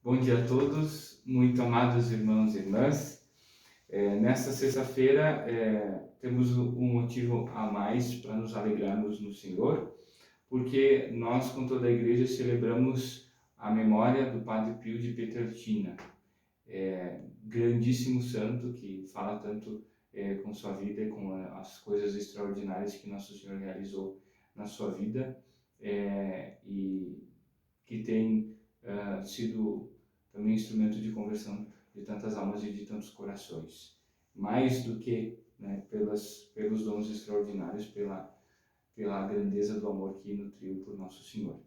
Bom dia a todos, muito amados irmãos e irmãs. Nesta sexta-feira temos um motivo a mais para nos alegrarmos no Senhor, porque nós, com toda a igreja, celebramos a memória do Padre Pio de Pietrelcina, grandíssimo santo que fala tanto com sua vida e com as coisas extraordinárias que Nosso Senhor realizou na sua vida e que tem sido também instrumento de conversão de tantas almas e de tantos corações. Mais do que pelos dons extraordinários, pela grandeza do amor que nutriu por Nosso Senhor.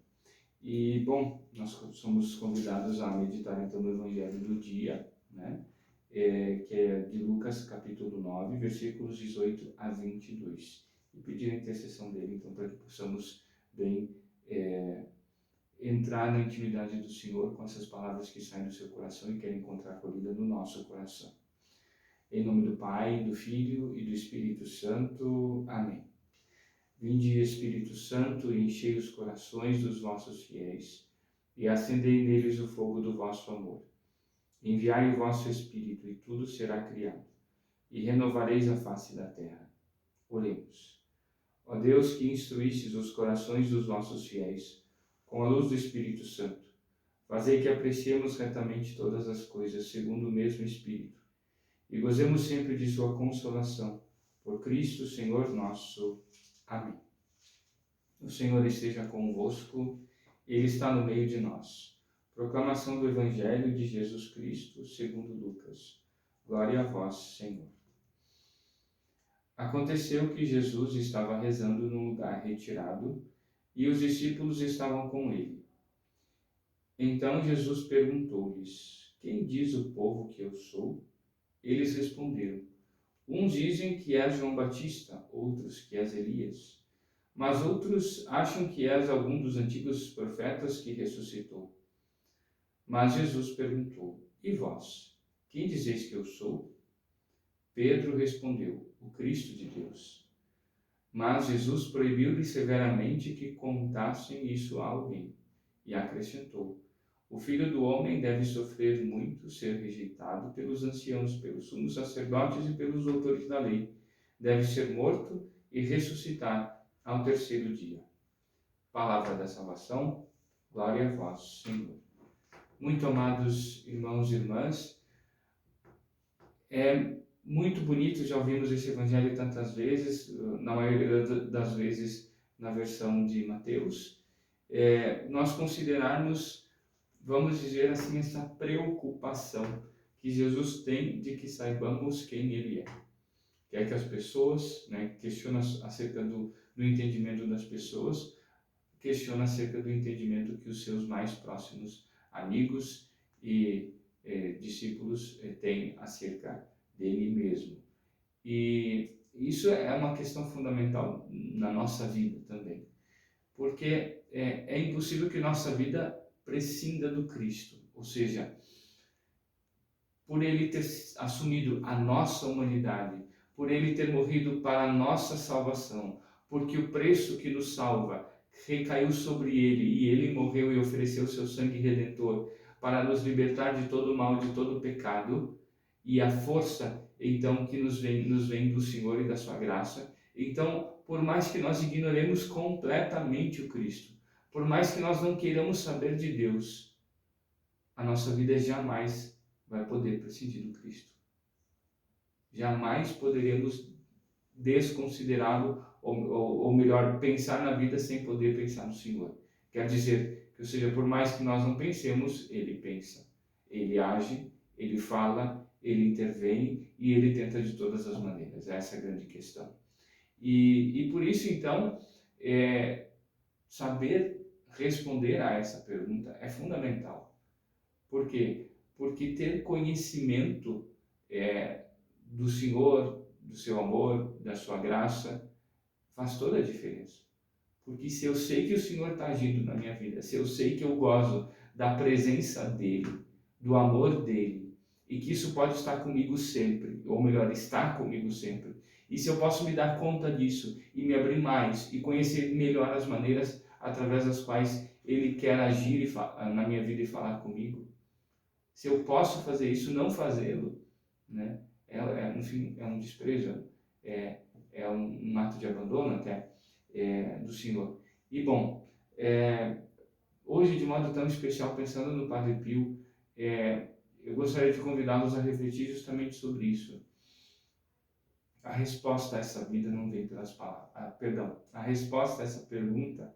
E, bom, nós somos convidados a meditar então no Evangelho do dia, que é de Lucas capítulo 9, versículos 18 a 22. E pedir a intercessão dele, então, para que possamos bem entrar na intimidade do Senhor com essas palavras que saem do seu coração e querem encontrar acolhida no nosso coração. Em nome do Pai, do Filho e do Espírito Santo. Amém. Vinde, Espírito Santo, e enchei os corações dos vossos fiéis e acendei neles o fogo do vosso amor. Enviai o vosso Espírito e tudo será criado, e renovareis a face da terra. Oremos. Ó Deus, que instruístes os corações dos vossos fiéis com a luz do Espírito Santo, fazei que apreciemos retamente todas as coisas segundo o mesmo Espírito e gozemos sempre de sua consolação. Por Cristo, Senhor nosso. Amém. O Senhor esteja convosco, Ele está no meio de nós. Proclamação do Evangelho de Jesus Cristo, segundo Lucas. Glória a vós, Senhor. Aconteceu que Jesus estava rezando num lugar retirado e os discípulos estavam com ele. Então Jesus perguntou-lhes: Quem diz o povo que eu sou? Eles responderam: Uns dizem que és João Batista, outros que és Elias, mas outros acham que és algum dos antigos profetas que ressuscitou. Mas Jesus perguntou: E vós, quem dizeis que eu sou? Pedro respondeu: O Cristo de Deus. Mas Jesus proibiu-lhes severamente que contassem isso a alguém, e acrescentou: O Filho do Homem deve sofrer muito, ser rejeitado pelos anciãos, pelos sumos sacerdotes e pelos doutores da lei. Deve ser morto e ressuscitar ao terceiro dia. Palavra da salvação, glória a vós, Senhor. Muito amados irmãos e irmãs, muito bonito, já ouvimos esse evangelho tantas vezes, na maioria das vezes na versão de Mateus, nós considerarmos, vamos dizer assim, essa preocupação que Jesus tem de que saibamos quem Ele é. Quer que as pessoas, questionam acerca do entendimento das pessoas, questiona acerca do entendimento que os seus mais próximos amigos e discípulos têm acerca dele mesmo. E isso é uma questão fundamental na nossa vida também, porque é impossível que nossa vida prescinda do Cristo, ou seja, por ele ter assumido a nossa humanidade, por ele ter morrido para a nossa salvação, porque o preço que nos salva recaiu sobre ele e ele morreu e ofereceu seu sangue redentor para nos libertar de todo o mal, de todo o pecado, e a força então que nos vem do Senhor e da sua graça. Então, por mais que nós ignoremos completamente o Cristo, por mais que nós não queiramos saber de Deus, a nossa vida jamais vai poder prescindir do Cristo. Jamais poderemos desconsiderá-lo, ou melhor, pensar na vida sem poder pensar no Senhor. Quer dizer, que, ou seja, por mais que nós não pensemos, Ele pensa, Ele age, Ele fala, Ele intervém e Ele tenta de todas as maneiras. Essa é a grande questão. E por isso, então, saber responder a essa pergunta é fundamental. Por quê? Porque ter conhecimento do Senhor, do seu amor, da sua graça, faz toda a diferença. Porque se eu sei que o Senhor está agindo na minha vida, se eu sei que eu gozo da presença dEle, do amor dEle, e que isso pode estar comigo sempre, ou melhor, estar comigo sempre, e se eu posso me dar conta disso, e me abrir mais, e conhecer melhor as maneiras através das quais Ele quer agir na minha vida e falar comigo, Se eu posso fazer isso, não fazê-lo, né? Enfim, é um desprezo, um ato de abandono até do Senhor. E bom, hoje, de modo tão especial, pensando no Padre Pio, eu gostaria de convidá-los a refletir justamente sobre isso. A resposta a essa vida não vem pelas palavras, a resposta a essa pergunta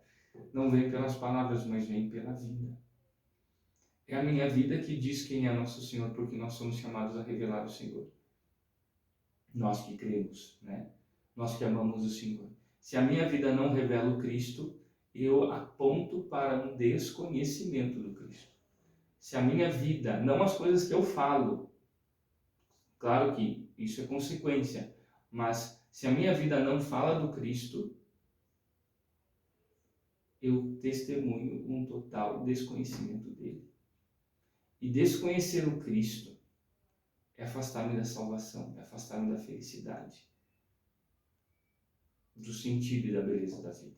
não vem pelas palavras, mas vem pela vida. É a minha vida que diz quem é nosso Senhor, porque nós somos chamados a revelar o Senhor. Nós que cremos, né? Nós que amamos o Senhor. Se a minha vida não revela o Cristo, eu aponto para um desconhecimento do Cristo. Se a minha vida, não as coisas que eu falo, claro que isso é consequência, mas se a minha vida não fala do Cristo, eu testemunho um total desconhecimento dele. E desconhecer o Cristo é afastar-me da salvação, é afastar-me da felicidade, do sentido e da beleza da vida.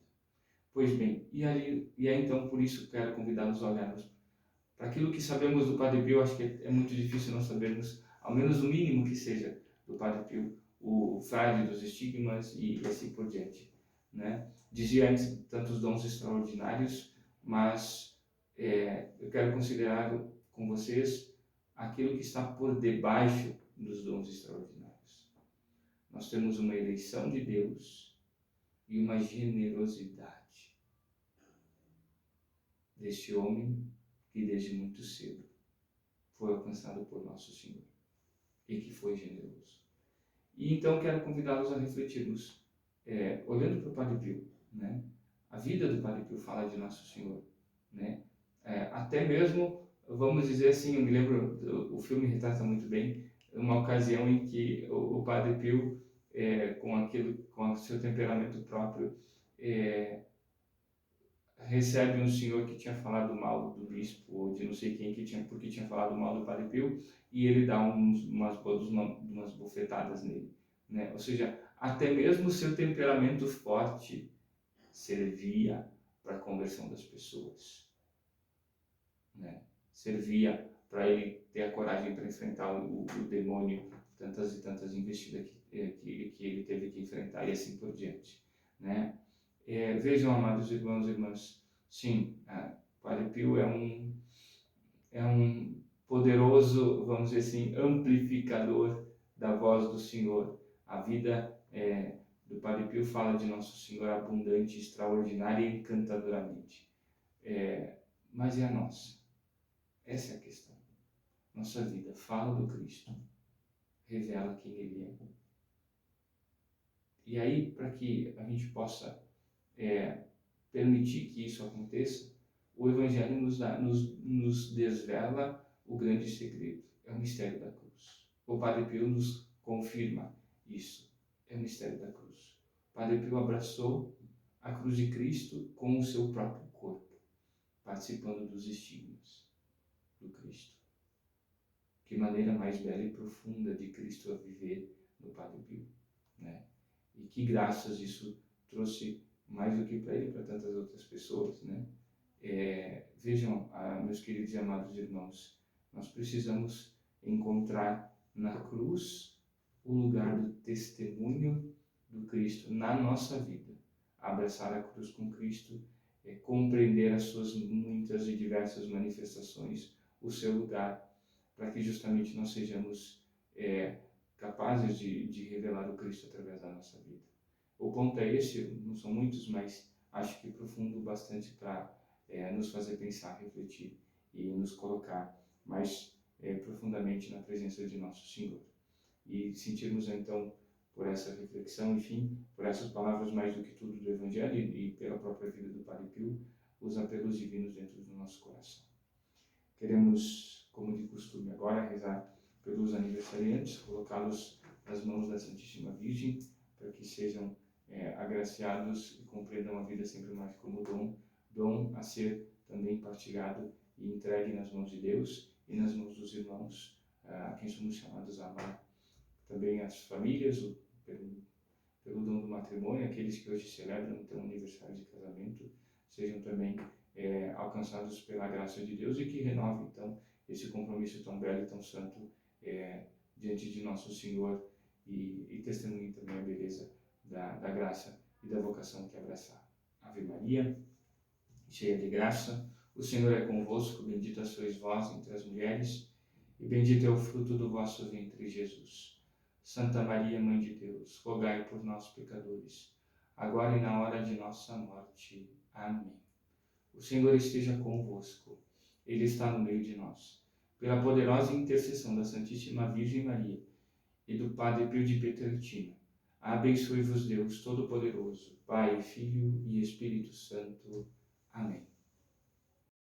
Pois bem, e é então por isso que quero convidá-los a olharmos para aquilo que sabemos do Padre Pio. Acho que é muito difícil não sabermos, ao menos o mínimo que seja, do Padre Pio, o frade dos estigmas e assim por diante, né? Dizia antes tantos dons extraordinários, mas eu quero considerar com vocês aquilo que está por debaixo dos dons extraordinários. Nós temos uma eleição de Deus e uma generosidade deste homem que desde muito cedo foi alcançado por nosso Senhor e que foi generoso. E então quero convidá-los a refletirmos, olhando para o Padre Pio, né? A vida do Padre Pio fala de nosso Senhor, né? Até mesmo, vamos dizer assim, eu me lembro, o filme retrata muito bem uma ocasião em que o Padre Pio, com o seu temperamento próprio, recebe um senhor que tinha falado mal do bispo, ou de não sei quem, porque tinha falado mal do Padre Pio, e ele dá umas bofetadas nele, né? Ou seja, até mesmo o seu temperamento forte servia para a conversão das pessoas, né? Servia para ele ter a coragem para enfrentar o demônio, tantas e tantas investidas que ele teve que enfrentar, e assim por diante, né? Vejam, amados irmãos e irmãs, sim, Padre Pio é um poderoso, vamos dizer assim, amplificador da voz do Senhor. A vida do Padre Pio fala de Nosso Senhor abundante, extraordinária e encantadoramente. Mas e a nossa? Essa é a questão. Nossa vida fala do Cristo, revela quem Ele é. E aí, para que a gente possa permitir que isso aconteça, o Evangelho nos desvela o grande segredo. É o mistério da cruz. O Padre Pio nos confirma isso. É o mistério da cruz. O Padre Pio abraçou a cruz de Cristo com o seu próprio corpo, participando dos estigmas do Cristo. Que maneira mais bela e profunda de Cristo a viver no Padre Pio, né? E que graças isso trouxe mais do que para ele, para tantas outras pessoas, né? Vejam, meus queridos e amados irmãos, nós precisamos encontrar na cruz o lugar do testemunho do Cristo na nossa vida. Abraçar a cruz com Cristo, compreender as suas muitas e diversas manifestações, o seu lugar, para que justamente nós sejamos capazes de revelar o Cristo através da nossa vida. O ponto é esse, não são muitos, mas acho que profundo bastante para nos fazer pensar, refletir e nos colocar mais profundamente na presença de nosso Senhor. E sentirmos então, por essa reflexão, enfim, por essas palavras mais do que tudo do Evangelho e pela própria vida do Padre Pio, os apelos divinos dentro do nosso coração. Queremos, como de costume agora, rezar pelos aniversariantes, colocá-los nas mãos da Santíssima Virgem, para que sejam agraciados e compreendam a vida sempre mais como dom a ser também partilhado e entregue nas mãos de Deus e nas mãos dos irmãos, a quem somos chamados a amar. Também as famílias, pelo dom do matrimônio, aqueles que hoje celebram então aniversário de casamento, sejam também alcançados pela graça de Deus e que renove então esse compromisso tão belo e tão santo diante de nosso Senhor e testemunhe também a beleza da graça e da vocação que abraçar. Ave Maria, cheia de graça, o Senhor é convosco, bendita sois vós entre as mulheres, e bendito é o fruto do vosso ventre, Jesus. Santa Maria, Mãe de Deus, rogai por nós, pecadores, agora e na hora de nossa morte. Amém. O Senhor esteja convosco, Ele está no meio de nós. Pela poderosa intercessão da Santíssima Virgem Maria e do Padre Pio de Pietrelcina, abençoe-vos Deus Todo-Poderoso, Pai, Filho e Espírito Santo. Amém.